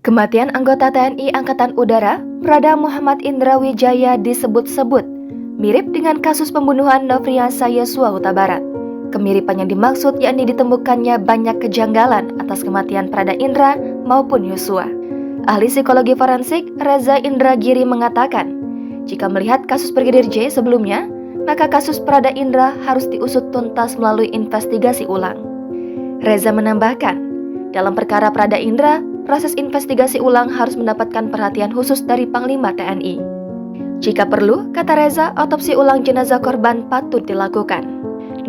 Kematian anggota TNI Angkatan Udara, Brigjen Muhammad Indra Wijaya disebut-sebut mirip dengan kasus pembunuhan Nofriansah Yosua Huta Barat. Kemiripan yang dimaksud yakni ditemukannya banyak kejanggalan atas kematian Prada Indra maupun Yosua. Ahli psikologi forensik Reza Indragiri mengatakan, jika melihat kasus Brigadir J sebelumnya, maka kasus Prada Indra harus diusut tuntas melalui investigasi ulang. Reza menambahkan, dalam perkara Prada Indra, proses investigasi ulang harus mendapatkan perhatian khusus dari Panglima TNI. Jika perlu, kata Reza, otopsi ulang jenazah korban patut dilakukan.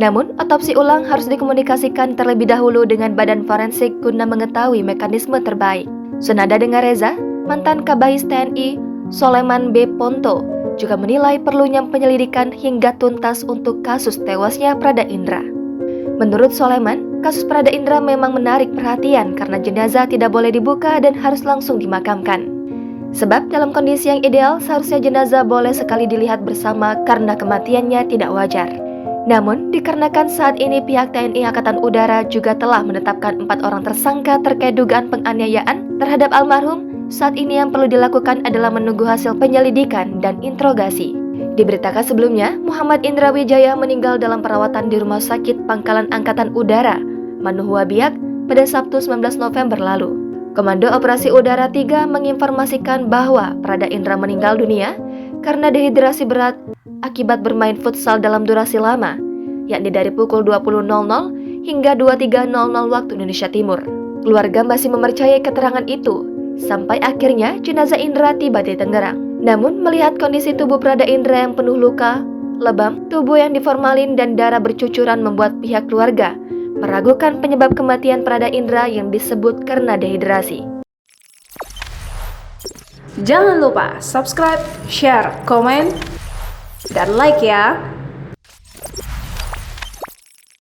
Namun, otopsi ulang harus dikomunikasikan terlebih dahulu dengan Badan Forensik guna mengetahui mekanisme terbaik. Senada dengan Reza, mantan Kabahis TNI Soleman B. Ponto juga menilai perlunya penyelidikan hingga tuntas untuk kasus tewasnya Prada Indra. Menurut Soleman, kasus Prada Indra memang menarik perhatian karena jenazah tidak boleh dibuka dan harus langsung dimakamkan. Sebab dalam kondisi yang ideal, seharusnya jenazah boleh sekali dilihat bersama karena kematiannya tidak wajar. Namun, dikarenakan saat ini pihak TNI Angkatan Udara juga telah menetapkan 4 orang tersangka terkait dugaan penganiayaan terhadap almarhum, saat ini yang perlu dilakukan adalah menunggu hasil penyelidikan dan interogasi. Diberitakan sebelumnya, Muhammad Indra Wijaya meninggal dalam perawatan di Rumah Sakit Pangkalan Angkatan Udara, Manuhua Biak, pada Sabtu 19 November lalu. Komando Operasi Udara 3 menginformasikan bahwa Prada Indra meninggal dunia karena dehidrasi berat akibat bermain futsal dalam durasi lama, yakni dari pukul 20.00 hingga 23.00 waktu Indonesia Timur. Keluarga masih mempercayai keterangan itu, sampai akhirnya jenazah Indra tiba di Tangerang. Namun, melihat kondisi tubuh Prada Indra yang penuh luka, lebam, tubuh yang diformalin dan darah bercucuran membuat pihak keluarga meragukan penyebab kematian Prada Indra yang disebut karena dehidrasi. Jangan lupa subscribe, share, komen, dan like ya!